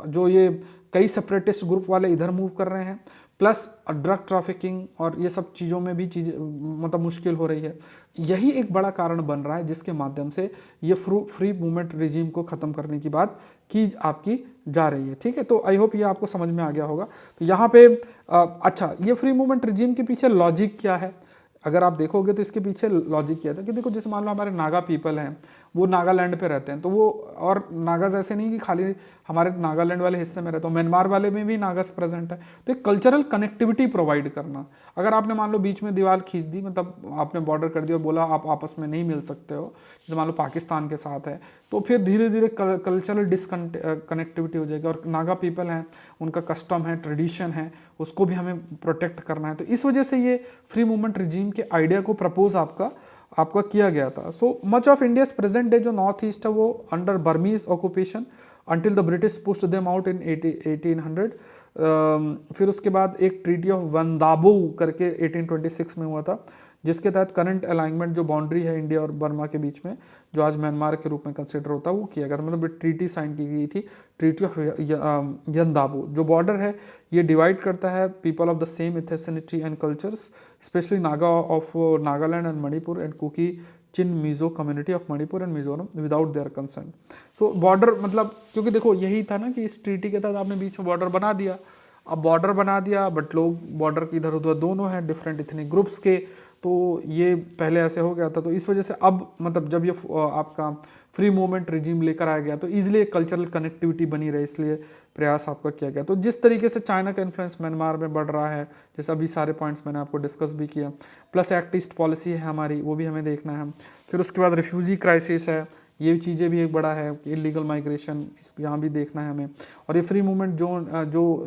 जो ये कई सेपरेटिस्ट ग्रुप वाले इधर मूव कर रहे हैं, प्लस ड्रग ट्रैफिकिंग और ये सब चीज़ों में भी चीज़ मतलब मुश्किल हो रही है। यही एक बड़ा कारण बन रहा है जिसके माध्यम से ये फ्री मूवमेंट रिजीम को ख़त्म करने की बात की आपकी जा रही है। ठीक है, तो आई होप ये आपको समझ में आ गया होगा। तो यहाँ पे अच्छा, ये फ्री मूवमेंट रिजीम के पीछे लॉजिक क्या है, अगर आप देखोगे तो इसके पीछे लॉजिक क्या था कि देखो जैसे मान लो हमारे नागा पीपल हैं, वो नागालैंड पे रहते हैं, तो वो और नागाज ऐसे नहीं कि खाली हमारे नागालैंड वाले हिस्से में रहते हो, म्यांमार वाले में भी नागास प्रेजेंट है। तो एक कल्चरल कनेक्टिविटी प्रोवाइड करना। अगर आपने मान लो बीच में दीवार खींच दी, मतलब आपने बॉर्डर कर दिया, बोला आप आपस में नहीं मिल सकते हो, जैसे मान लो पाकिस्तान के साथ है, तो फिर धीरे धीरे कल्चरल डिसकनेक्टिविटी हो जाएगी। और नागा पीपल हैं, उनका कस्टम है, ट्रेडिशन है, उसको भी हमें प्रोटेक्ट करना है। तो इस वजह से ये फ्री मूवमेंट रिजीम के आइडिया को प्रपोज आपका किया गया था। So much of India's present day जो नॉर्थ ईस्ट है वो under Burmese occupation until the British pushed them out in 1800। फिर उसके बाद एक ट्रीटी ऑफ वंदाबो करके 1826 में हुआ था, जिसके तहत करंट अलाइनमेंट जो बाउंड्री है इंडिया और बर्मा के बीच में, जो आज म्यांमार के रूप में कंसिडर होता है, वो किया गया था। मतलब ट्रीटी साइन की गई थी, ट्रीटी ऑफ यंदाबो। जो बॉर्डर है ये डिवाइड करता है people of the same ethnicity and cultures, specially Naga of Nagaland and Manipur and Kuki Chin Mizo community of Manipur and Mizoram without their consent. So border मतलब, क्योंकि देखो यही था ना कि इस ट्रीटी के तहत आपने बीच में बॉर्डर बना दिया। अब बॉर्डर बना दिया बट लोग बॉर्डर की इधर उधर दोनों हैं, डिफरेंट इथनिक ग्रुप्स के, तो ये पहले ऐसे हो गया था, तो इस वजह से अब मतलब जब ये आपका फ्री मूवमेंट रिजीम लेकर आया गया तो ईजिली एक कल्चरल कनेक्टिविटी बनी रहे, इसलिए प्रयास आपका किया गया। तो जिस तरीके से चाइना का इन्फ्लुएंस म्यांमार में बढ़ रहा है, जैसे अभी सारे पॉइंट्स मैंने आपको डिस्कस भी किया, प्लस एक्ट ईस्ट पॉलिसी है हमारी, वो भी हमें देखना है। फिर उसके बाद रिफ्यूजी क्राइसिस है, ये चीज़ें भी एक बड़ा है कि इलीगल माइग्रेशन, इस यहाँ भी देखना है हमें। और ये फ्री मूवमेंट जो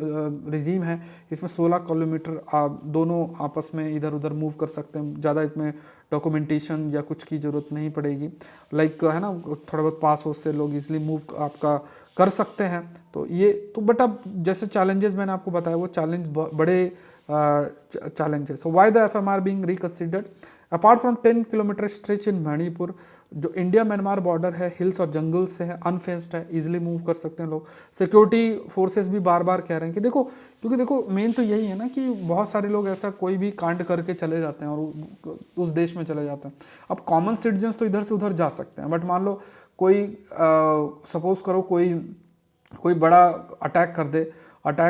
रिजीम है, इसमें 16 किलोमीटर दोनों आपस में इधर उधर मूव कर सकते हैं, ज़्यादा इसमें डॉक्यूमेंटेशन या कुछ की ज़रूरत नहीं पड़ेगी। लाइक है ना, थोड़ा बहुत पास हो से लोग इजीली मूव आपका कर सकते हैं। तो ये तो बट अब जैसे चैलेंजेस मैंने आपको बताया, वो चैलेंज बड़े challenges. So why the FMR being reconsidered? Apart from 10 kilometre stretch in Manipur, जो इंडिया म्यांमार बॉर्डर है, हिल्स और जंगल से है, अनफेंस्ड है, इजीली मूव कर सकते हैं लोग। सिक्योरिटी फोर्सेस भी बार बार कह रहे हैं कि देखो, क्योंकि देखो मेन तो यही है ना कि बहुत सारे लोग ऐसा कोई भी कांड करके चले जाते हैं और उस देश में चले जाते हैं। अब कॉमन सिटीजन्स तो इधर से उधर जा सकते हैं, बट मान लो कोई सपोज करो कोई बड़ा अटैक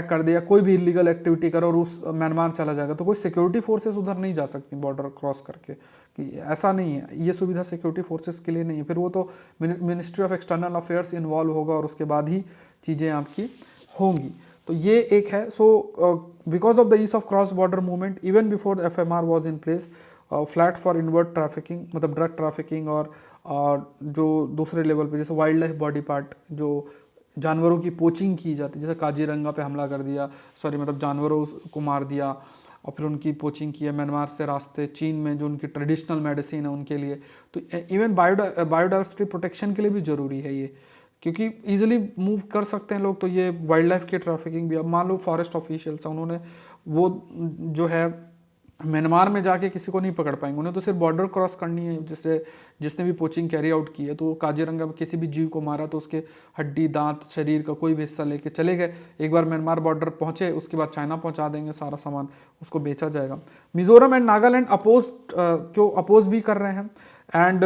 कर दे या कोई भी इलीगल एक्टिविटी करो और उस म्यांमार चला जाएगा, तो कोई सिक्योरिटी फोर्सेस उधर नहीं जा सकती बॉर्डर क्रॉस करके, कि ऐसा नहीं है, ये सुविधा सिक्योरिटी फोर्सेस के लिए नहीं है। फिर वो तो ministry of external affairs involve होगा और उसके बाद ही चीज़ें आपकी होंगी। तो ये एक है। So because of the ease of cross border movement even before FMR was in place, flat for invert trafficking, मतलब ड्रग ट्रैफिकिंग और जो दूसरे लेवल पे जैसे वाइल्ड लाइफ बॉडी पार्ट, जो जानवरों की पोचिंग की जाती है, जैसे काजीरंगा पे हमला कर दिया, मतलब जानवरों को मार दिया और फिर उनकी पोचिंग की है म्यांमार से रास्ते, चीन में जो उनकी ट्रेडिशनल मेडिसिन है उनके लिए, तो इवन बायोडाइवर्सिटी प्रोटेक्शन के लिए भी ज़रूरी है ये, क्योंकि ईजिली मूव कर सकते हैं लोग। तो ये वाइल्ड लाइफ की ट्रैफिकिंग भी, अब मान लो फॉरेस्ट ऑफिशियल्स हैं, उन्होंने वो जो है म्यांमार में जाके किसी को नहीं पकड़ पाएंगे, उन्हें तो सिर्फ बॉर्डर क्रॉस करनी है। जिसने भी पोचिंग कैरी आउट की है, तो काजीरंगा में किसी भी जीव को मारा तो उसके हड्डी, दांत, शरीर का कोई भी हिस्सा लेके चले गए, एक बार म्यांमार बॉर्डर पहुंचे उसके बाद चाइना पहुंचा देंगे, सारा सामान उसको बेचा जाएगा। मिजोरम एंड नागालैंड अपोज भी कर रहे हैं, एंड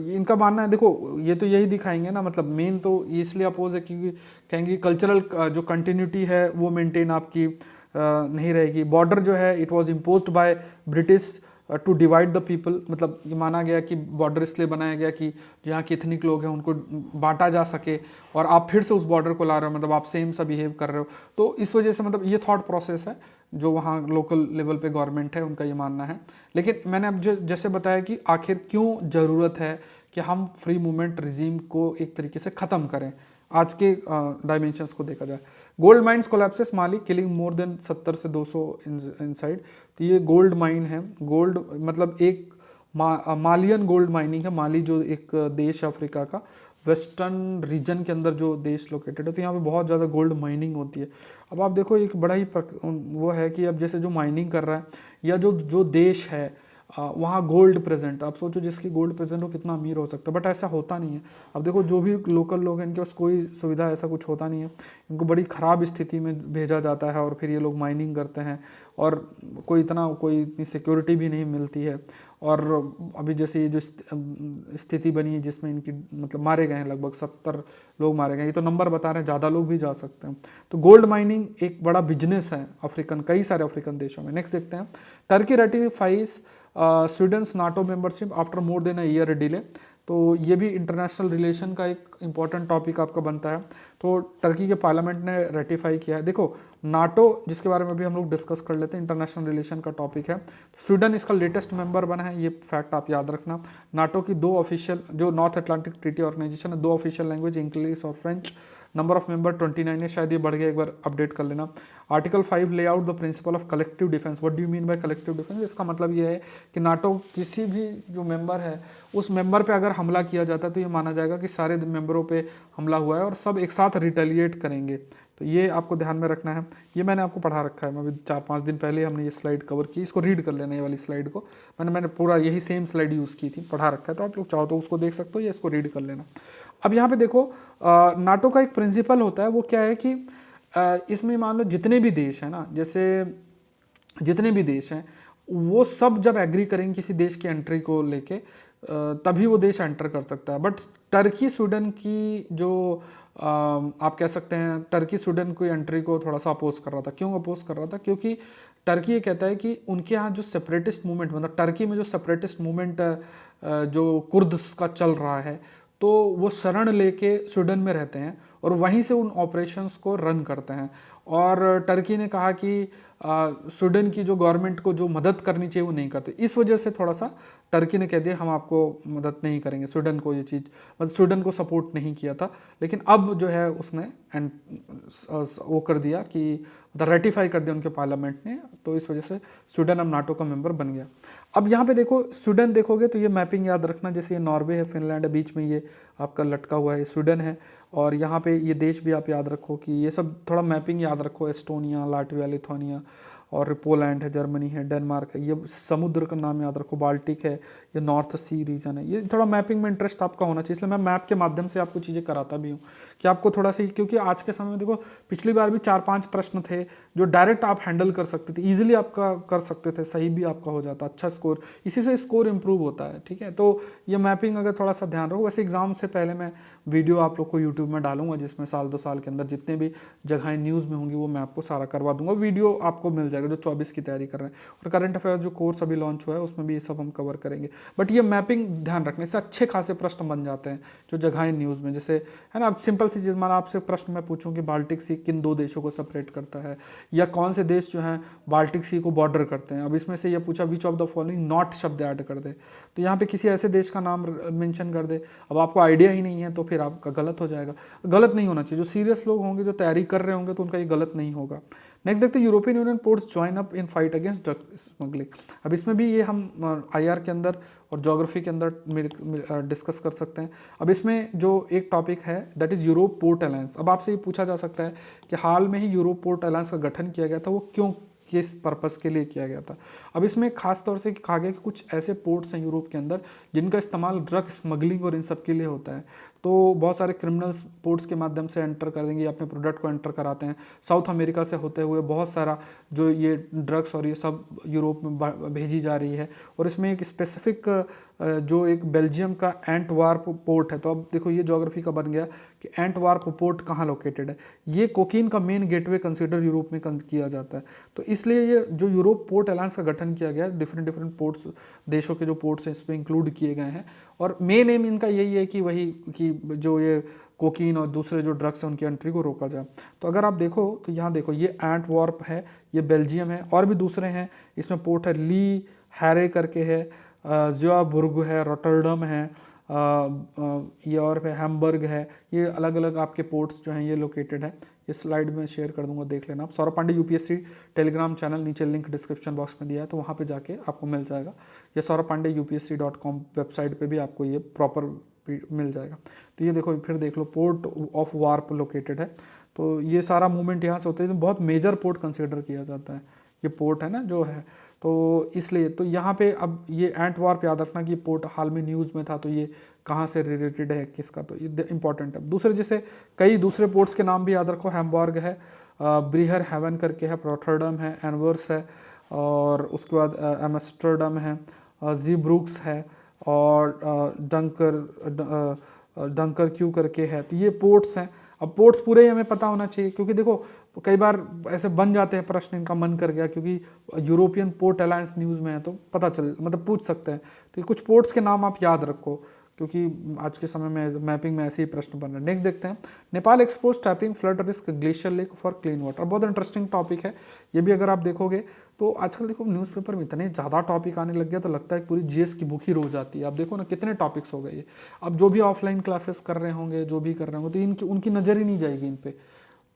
इनका मानना है, देखो ये तो यही दिखाएंगे ना, मतलब मेन तो ये इसलिए अपोज है क्योंकि कहेंगे कल्चरल जो कंटिन्यूटी है वो मेंटेन आपकी नहीं रहेगी। बॉर्डर जो है it was imposed by British to divide the people, मतलब ये माना गया कि बॉर्डर इसलिए बनाया गया कि जहाँ के इथनिक लोग हैं उनको बांटा जा सके, और आप फिर से उस बॉर्डर को ला रहे हो, मतलब आप सेम सा बिहेव कर रहे हो। तो इस वजह से मतलब ये थॉट प्रोसेस है जो वहाँ लोकल लेवल पे गवर्नमेंट है उनका ये मानना है। लेकिन मैंने अब जैसे बताया कि आखिर क्यों ज़रूरत है कि हम फ्री मूवमेंट रिजीम को एक तरीके से ख़त्म करें, आज के डायमेंशंस को देखा जाए। गोल्ड माइंस कोलैप्सेस माली, किलिंग मोर देन 70 से 200 इनसाइड। तो ये गोल्ड माइन है, गोल्ड मतलब एक मालियन गोल्ड माइनिंग है। माली जो एक देश है अफ्रीका का, वेस्टर्न रीजन के अंदर जो देश लोकेटेड है, तो यहाँ पे बहुत ज़्यादा गोल्ड माइनिंग होती है। अब आप देखो एक बड़ा ही वो है कि अब जैसे जो माइनिंग कर रहा है या जो देश है वहाँ गोल्ड प्रेजेंट, आप सोचो जिसकी गोल्ड प्रेजेंट हो कितना अमीर हो सकता है, बट ऐसा होता नहीं है। अब देखो जो भी लोकल लोग हैं इनके पास कोई सुविधा ऐसा कुछ होता नहीं है, इनको बड़ी ख़राब स्थिति में भेजा जाता है और फिर ये लोग माइनिंग करते हैं, और कोई इतनी सिक्योरिटी भी नहीं मिलती है। और अभी जैसे ये जो स्थिति बनी है जिसमें इनकी मतलब मारे गए हैं, लगभग 70 लोग मारे गए, ये तो नंबर बता रहे हैं, ज़्यादा लोग भी जा सकते हैं। तो गोल्ड माइनिंग एक बड़ा बिजनेस है कई सारे अफ्रीकन देशों में। नेक्स्ट देखते हैं, Turkey ratifies Sweden's NATO membership after more than a year delay. तो ये भी इंटरनेशनल रिलेशन का एक इंपॉर्टेंट टॉपिक आपका बनता है। तो टर्की के पार्लियामेंट ने रेटिफाई किया है। देखो नाटो, जिसके बारे में भी हम लोग डिस्कस कर लेते हैं, इंटरनेशनल रिलेशन का टॉपिक है। स्वीडन इसका लेटेस्ट मेंबर बना है, ये फैक्ट आप याद रखना। नाटो की 2 ऑफिशियल, जो नॉर्थ अटलांटिक ट्रीटी ऑर्गेनाइजेशन है, 2 ऑफिशियल लैंग्वेज इंग्लिश और फ्रेंच। नंबर ऑफ मेंबर 29 है, शायद ये बढ़ गया, एक बार अपडेट कर लेना। आर्टिकल 5 ले out the principle of collective defence. What do you mean bye collective defence? इसका मतलब ये है कि नाटो किसी भी जो मेंबर है उस मेंबर पे अगर हमला किया जाता है तो ये माना जाएगा कि सारे मेंबरों पे हमला हुआ है और सब एक साथ रिटेलिएट करेंगे। तो ये आपको ध्यान में रखना है। ये मैंने आपको पढ़ा रखा है, मैं अभी 4-5 दिन पहले हमने ये स्लाइड कवर की, इसको रीड कर लेना, ये वाली स्लाइड को मैंने पूरा यही सेम स्लाइड यूज़ की थी, पढ़ा रखा है, तो आप लोग चाहो तो उसको देख सकते हो या इसको रीड कर लेना। अब यहाँ पे देखो नाटो का एक प्रिंसिपल होता है, वो क्या है कि इसमें मान लो जितने भी देश हैं ना, जैसे जितने भी देश हैं वो सब जब एग्री करेंगे किसी देश की एंट्री को लेके तभी वो देश एंटर कर सकता है। बट टर्की स्वीडन की जो आप कह सकते हैं टर्की स्वीडन की एंट्री को थोड़ा सा अपोज कर रहा था। क्यों अपोज कर रहा था? क्योंकि टर्की ये कहता है कि उनके यहाँ जो सेपरेटिस्ट मूवमेंट, मतलब टर्की में जो सेपरेटिस्ट मूवमेंट जो कुर्द्स का चल रहा है, तो वो शरण लेके स्वीडन में रहते हैं और वहीं से उन ऑपरेशंस को रन करते हैं। और टर्की ने कहा कि स्वीडन की जो गवर्नमेंट को जो मदद करनी चाहिए वो नहीं करते, इस वजह से थोड़ा सा टर्की ने कह दिया हम आपको मदद नहीं करेंगे, स्वीडन को ये चीज़, मतलब स्वीडन को सपोर्ट नहीं किया था। लेकिन अब जो है उसने एंड वो कर दिया कि मतलब रेटिफाई कर दिया उनके पार्लियामेंट ने, तो इस वजह से स्वीडन अब नाटो का मेंबर बन गया। अब यहाँ पे देखो स्वीडन देखोगे तो ये मैपिंग याद रखना, जैसे ये नॉर्वे है, फिनलैंड है, बीच में ये आपका लटका हुआ है स्वीडन है, और यहाँ पे ये देश भी आप याद रखो कि ये सब थोड़ा मैपिंग याद रखो, एस्टोनिया, लाटविया, लिथुआनिया, और पोलैंड है, जर्मनी है, डेनमार्क है, ये समुद्र का नाम याद रखो, बाल्टिक है, ये नॉर्थ सी रीजन है। ये थोड़ा मैपिंग में इंटरेस्ट आपका होना चाहिए, इसलिए मैं मैप के माध्यम से आपको चीज़ें कराता भी हूँ कि आपको थोड़ा सा, क्योंकि आज के समय में देखो पिछली बार भी 4-5 प्रश्न थे जो डायरेक्ट आप हैंडल कर सकते थे, ईजिली आपका कर सकते थे, सही भी आपका हो जाता, अच्छा स्कोर, इसी से स्कोर इंप्रूव होता है। ठीक है, तो ये मैपिंग अगर थोड़ा सा ध्यान रखो। वैसे एग्जाम से पहले मैं वीडियो आप लोग को यूट्यूब में डालूंगा, जिसमें साल 2 साल के अंदर जितने भी जगहें न्यूज़ में होंगी वो मैं आपको सारा करवा दूंगा, वीडियो आपको मिल जाएगा जो 24 की तैयारी कर रहे हैं। और करंट अफेयर जो कोर्स अभी लॉन्च हुआ है उसमें भी ये सब हम कवर करेंगे। बट ये मैपिंग ध्यान रखने से अच्छे खासे प्रश्न बन जाते हैं जो जगहें न्यूज़ में, जैसे है ना, अब सिंपल सी चीज़, माना आपसे प्रश्न मैं पूछूं कि बाल्टिक सी किन 2 देशों को सेपरेट करता है, या कौन से देश जो हैं बाल्टिक सी को बॉर्डर करते हैं। अब इसमें से ये पूछा which of the following not शब्द ऐड कर दे, तो यहाँ पे किसी ऐसे देश का नाम मेंशन कर दे। अब आपको आइडिया ही नहीं है तो फिर आपका गलत हो जाएगा। गलत नहीं होना चाहिए, जो सीरियस लोग होंगे, जो तैयारी कर रहे होंगे, तो उनका ये गलत नहीं होगा। नेक्स्ट देखते हैं, European union ports join up in fight against drug smuggling. अब इसमें भी ये हम आईआर के अंदर और ज्योग्राफी के अंदर डिस्कस कर सकते हैं। अब इसमें जो एक टॉपिक है that is Europe port alliance. अब आपसे ये पूछा जा सकता है कि हाल में ही यूरोप पोर्ट अलायंस का गठन किया गया था, वो क्यों, किस पर्पस के लिए किया गया था। अब इसमें खास तौर से कहा गया कि कुछ ऐसे पोर्ट्स हैं यूरोप के अंदर जिनका इस्तेमाल ड्रग स्मगलिंग और इन सब के लिए होता है। तो बहुत सारे क्रिमिनल्स पोर्ट्स के माध्यम से एंटर कर देंगे, अपने प्रोडक्ट को एंटर कराते हैं। साउथ अमेरिका से होते हुए बहुत सारा जो ये ड्रग्स और ये सब यूरोप में भेजी जा रही है। और इसमें एक स्पेसिफिक जो एक बेल्जियम का एंटवार्प पोर्ट है, तो अब देखो ये ज्योग्राफी का बन गया कि एंटवार्प पोर्ट कहाँ लोकेटेड है। ये कोकीन का मेन गेटवे कंसीडर यूरोप में किया जाता है। तो इसलिए ये जो यूरोप पोर्ट अलायंस का गठन किया गया, डिफरेंट डिफरेंट पोर्ट्स, देशों के जो पोर्ट्स हैं इसमें इंक्लूड किए गए हैं। और मेन एम इनका यही है कि वही कि जो ये कोकीन और दूसरे जो ड्रग्स हैं उनकी एंट्री को रोका जाए। तो अगर आप देखो तो यहाँ देखो ये एंटवार्प है, ये बेल्जियम है, और भी दूसरे हैं इसमें पोर्ट है, ली हैरे करके है, ज़्योबुर्ग है, रॉटरडम है, ये और है हैम्बर्ग है। ये अलग अलग आपके पोर्ट्स जो हैं ये लोकेटेड है। ये स्लाइड में शेयर कर दूंगा, देख लेना आप। Saurabh Pandey UPSC Telegram channel, नीचे लिंक डिस्क्रिप्शन बॉक्स में दिया है, तो वहाँ पे जाके आपको मिल जाएगा। या saurabhpandeyupsc.com वेबसाइट पे भी आपको ये प्रॉपर मिल जाएगा। तो ये देखो, फिर देख लो, पोर्ट ऑफ वार्प लोकेटेड है। तो ये सारा मूवमेंट यहाँ से होता है, तो बहुत मेजर पोर्ट कंसिडर किया जाता है ये पोर्ट है ना जो है। तो इसलिए तो यहाँ पे अब ये एंटवार्प याद रखना कि पोर्ट हाल में न्यूज़ में था, तो ये कहाँ से रिलेटेड है, किसका, तो ये इंपॉर्टेंट है। दूसरे जैसे कई दूसरे पोर्ट्स के नाम भी याद रखो, हैम्बर्ग है, ब्रीहर हेवन करके है, रॉटरडम है, एनवर्स है, और उसके बाद एम्स्टर्डम है, ज़ीब्रुक्स है, और डंकर क्यू करके है। तो ये पोर्ट्स हैं। अब पोर्ट्स पूरे ही हमें पता होना चाहिए, क्योंकि देखो कई बार ऐसे बन जाते हैं प्रश्न, इनका मन कर गया क्योंकि यूरोपियन पोर्ट अलायंस न्यूज़ में है, तो पता चल, मतलब पूछ सकते हैं। तो कुछ पोर्ट्स के नाम आप याद रखो, क्योंकि आज के समय में मैपिंग में ऐसे ही प्रश्न बन रहे हैं। नेक्स्ट देखते हैं, Nepal expose tapping flood risk glacier lake for clean water. बहुत इंटरेस्टिंग टॉपिक है ये भी। अगर आप देखोगे तो आजकल देखो न्यूज़पेपर में इतने ज़्यादा टॉपिक आने लग गया, तो लगता है पूरी जीएस की बुक ही रोज आती है। आप देखो ना कितने टॉपिक्स हो गए। अब जो भी ऑफलाइन क्लासेस कर रहे होंगे, जो भी कर रहे होंगे, तो इनकी उनकी नज़र ही नहीं जाएगी इन पर।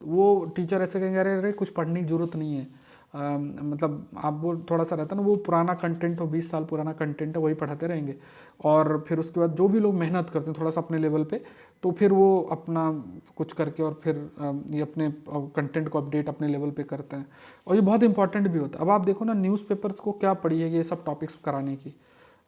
वो टीचर ऐसे कहेंगे अरे कुछ पढ़ने की जरूरत नहीं है, मतलब आप वो थोड़ा सा रहता है ना, वो पुराना कंटेंट हो, 20 साल पुराना कंटेंट है, वही पढ़ाते रहेंगे। और फिर उसके बाद जो भी लोग मेहनत करते हैं थोड़ा सा अपने लेवल पे, तो फिर वो अपना कुछ करके और फिर ये अपने कंटेंट को अपडेट अपने लेवल पे करते हैं, और ये बहुत इंपॉर्टेंट भी होता है। अब आप देखो ना, न्यूज़पेपर्स को क्या पढ़ी है ये सब टॉपिक्स कराने की,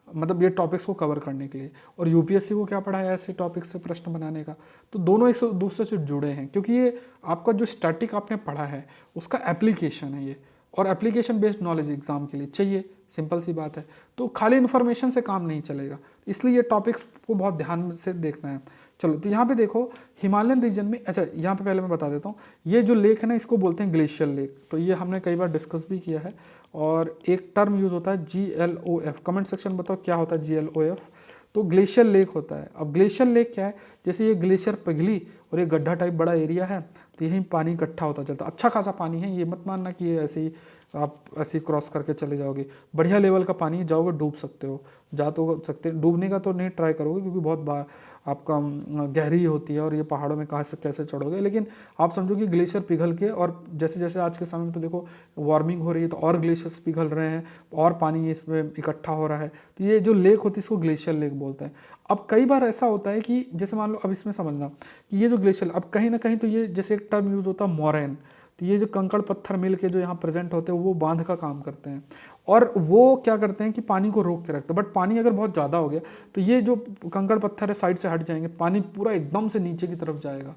मतलब ये टॉपिक्स को कवर करने के लिए, और यूपीएससी को क्या पढ़ाया ऐसे टॉपिक्स से प्रश्न बनाने का। तो दोनों एक दूसरे से जुड़े हैं, क्योंकि ये आपका जो स्टैटिक आपने पढ़ा है उसका एप्लीकेशन है ये, और एप्लीकेशन बेस्ड नॉलेज एग्जाम के लिए चाहिए, सिंपल सी बात है। तो खाली इन्फॉर्मेशन से काम नहीं चलेगा, इसलिए ये टॉपिक्स को बहुत ध्यान से देखना है। चलो तो यहाँ पे देखो हिमालयन रीजन में, अच्छा यहाँ पे पहले मैं बता देता हूँ, ये जो लेक है ना इसको बोलते हैं ग्लेशियल लेक। तो ये हमने कई बार डिस्कस भी किया है। और एक टर्म यूज होता है GLOF, कमेंट सेक्शन बताओ क्या होता है GLOF। तो ग्लेशियल लेक होता है। अब ग्लेशियल लेक क्या है, जैसे ये ग्लेशियर पिघली और ये गड्ढा टाइप बड़ा एरिया है, तो यहीं पानी इकट्ठा होता चलता, अच्छा खासा पानी है, ये मत मानना कि ये ऐसे ही आप ऐसे ही क्रॉस करके चले जाओगे, बढ़िया लेवल का पानी, जाओगे डूब सकते हो, जा तो सकते, डूबने का तो नहीं ट्राई करोगे क्योंकि बहुत आपका गहरी होती है और ये पहाड़ों में कहाँ से कैसे चढ़ोगे, लेकिन आप समझो कि ग्लेशियर पिघल के, और जैसे जैसे आज के समय में तो देखो वार्मिंग हो रही है तो और ग्लेशियर्स पिघल रहे हैं और पानी इसमें इकट्ठा हो रहा है, तो ये जो लेक होती है इसको ग्लेशियर लेक बोलते हैं। अब कई बार ऐसा होता है कि जैसे मान लो, अब इसमें समझना कि ये जो ग्लेशियर, अब कहीं ना कहीं तो ये जैसे एक टर्म यूज होता है मोरैन, तो ये जो कंकड़ पत्थर मिल के जो यहाँ प्रेजेंट होते हैं वो बांध का काम करते हैं, और वो क्या करते हैं कि पानी को रोक के रखते हैं। बट पानी अगर बहुत ज़्यादा हो गया तो ये जो कंकड़ पत्थर है साइड से हट जाएंगे, पानी पूरा एकदम से नीचे की तरफ जाएगा,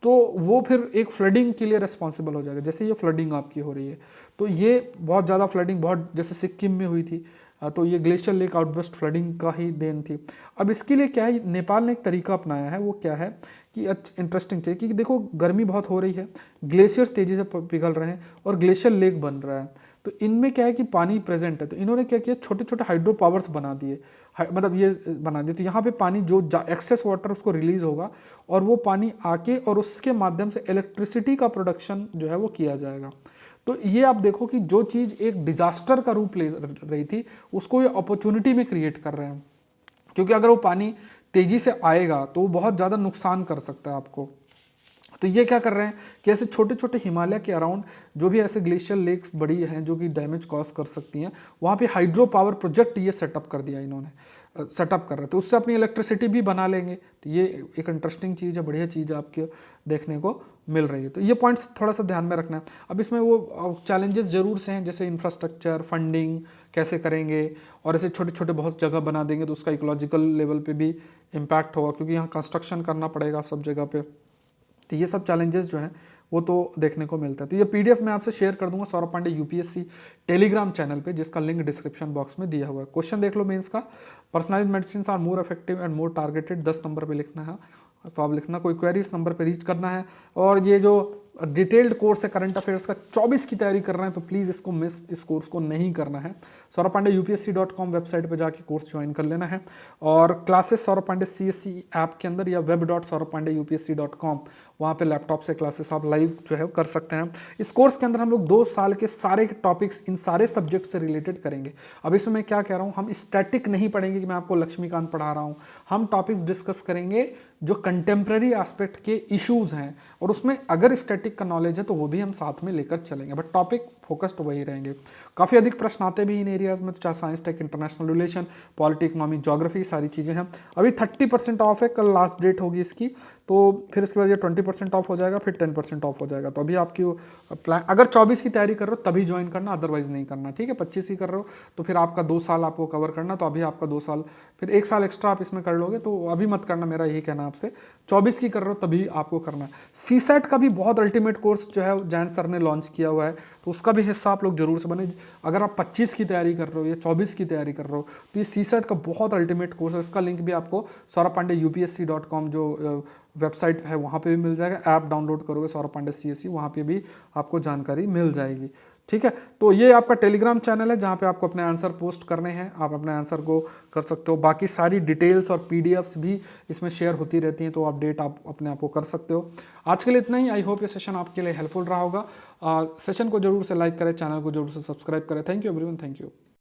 तो वो फिर एक फ्लडिंग के लिए रिस्पॉन्सिबल हो जाएगा। जैसे ये फ्लडिंग आपकी हो रही है, तो ये बहुत ज़्यादा फ्लडिंग, बहुत जैसे सिक्किम में हुई थी, तो ये ग्लेशियर लेक आउटबर्स्ट फ्लडिंग का ही देन थी। अब इसके लिए क्या है, नेपाल ने एक तरीका अपनाया है, वो क्या है कि इंटरेस्टिंग चीज़ कि देखो गर्मी बहुत हो रही है, ग्लेशियर तेज़ी से पिघल रहे हैं और ग्लेशियर लेक बन रहा है, तो इनमें क्या है कि पानी प्रेजेंट है, तो इन्होंने क्या किया, छोटे छोटे हाइड्रो पावर्स बना दिए, मतलब ये बना दिए, तो यहाँ पे पानी जो एक्सेस वाटर उसको रिलीज होगा और वो पानी आके और उसके माध्यम से इलेक्ट्रिसिटी का प्रोडक्शन जो है वो किया जाएगा। तो ये आप देखो कि जो चीज़ एक डिजास्टर का रूप ले रही थी उसको ये अपॉर्चुनिटी में क्रिएट कर रहे हैं, क्योंकि अगर वो पानी तेजी से आएगा तो वो बहुत ज़्यादा नुकसान कर सकता है आपको। तो ये क्या कर रहे हैं कि ऐसे छोटे छोटे हिमालय के अराउंड जो भी ऐसे ग्लेशियर लेक्स बड़ी हैं जो कि डैमेज कॉज कर सकती हैं, वहाँ पे हाइड्रो पावर प्रोजेक्ट ये सेटअप कर दिया इन्होंने, सेटअप कर रहे थे, उससे अपनी इलेक्ट्रिसिटी भी बना लेंगे। तो ये एक इंटरेस्टिंग चीज़ है, बढ़िया चीज़ आपके देखने को मिल रही है। तो ये पॉइंट्स थोड़ा सा ध्यान में रखना है। अब इसमें वो चैलेंजेस जरूर से हैं, जैसे इंफ्रास्ट्रक्चर, फंडिंग कैसे करेंगे, और ऐसे छोटे छोटे बहुत जगह बना देंगे तो उसका इकोलॉजिकल लेवल पे भी इम्पैक्ट होगा, क्योंकि यहाँ कंस्ट्रक्शन करना पड़ेगा सब जगह पे। तो ये सब चैलेंजेस जो हैं वो तो देखने को मिलता है। तो ये PDF मैं आपसे शेयर कर दूंगा Saurabh Pandey UPSC Telegram channel पे, जिसका लिंक डिस्क्रिप्शन बॉक्स में दिया हुआ है। क्वेश्चन देख लो मेंस का, personalised medicine are more effective and more targeted, 10 number पे लिखना है, तो आप लिखना कोई क्वेरी इस नंबर पे रीच करना है। और ये जो डिटेल्ड कोर्स है करंट अफेयर्स का 24 की तैयारी कर रहे हैं तो प्लीज़ इसको मिस, इस कोर्स को नहीं करना है। सौरभ पांडे UPSC.com वेबसाइट पे जाके कोर्स ज्वाइन कर लेना है, और classes Saurabh Pandey CSC app के अंदर या web.sauravpandeyupsc.com, वहाँ पे लैपटॉप से क्लासेस आप लाइव जो है कर सकते हैं। इस कोर्स के अंदर हम लोग 2 साल के सारे टॉपिक्स इन सारे सब्जेक्ट से रिलेटेड करेंगे। अब इसमें मैं क्या कह रहा हूँ, हम स्टैटिक नहीं पढ़ेंगे कि मैं आपको लक्ष्मीकांत पढ़ा रहा हूँ, हम टॉपिक्स डिस्कस करेंगे जो कंटेम्प्रेरी एस्पेक्ट के इश्यूज हैं, और उसमें अगर स्टैटिक का नॉलेज है तो वो भी हम साथ में लेकर चलेंगे, बट टॉपिक फोकस्ड वही रहेंगे। काफ़ी अधिक प्रश्न आते भी इन एरियाज में, तो चाहे science, tech, international relation, polity, economy, geography, सारी चीज़ें हैं। अभी 30% ऑफ है, कल लास्ट डेट होगी इसकी, तो फिर इसके बाद ये 20% ऑफ हो जाएगा, फिर 10% ऑफ हो जाएगा। तो अभी आपकी प्लान, अगर 24 की तैयारी कर रहे हो तभी ज्वाइन करना, अदरवाइज नहीं करना, ठीक है। 25 की कर रहे हो तो फिर आपका 2 साल आपको कवर करना, तो अभी आपका 2 साल, फिर 1 साल एक्स्ट्रा आप इसमें कर लोगे, तो अभी मत करना, मेरा यही कहना आपसे। 24 की कर रहे हो तभी आपको करना है। CSET का भी बहुत अल्टीमेट कोर्स जो है जैन सर ने लॉन्च किया हुआ है, तो उसका भी हिस्सा आप लोग जरूर से बने। अगर आप 25 की तैयारी कर रहे हो या 24 की तैयारी कर रहे हो तो ये CSET का बहुत अल्टीमेट कोर्स है, इसका लिंक भी आपको सौरभ पांडे UPSC.com जो वेबसाइट है वहाँ पे भी मिल जाएगा। ऐप डाउनलोड करोगे सौरभ पांडे CSC, वहाँ पे भी आपको जानकारी मिल जाएगी, ठीक है। तो ये आपका टेलीग्राम चैनल है जहाँ पे आपको अपने आंसर पोस्ट करने हैं, आप अपने आंसर को कर सकते हो। बाकी सारी डिटेल्स और PDFs भी इसमें शेयर होती रहती हैं, तो अपडेट आप अपने आप को कर सकते हो। आज के लिए इतना ही। आई होप ये सेशन आपके लिए हेल्पफुल रहा होगा। सेशन को जरूर से लाइक करें, चैनल को जरूर से सब्सक्राइब करें। Thank you everyone, thank you.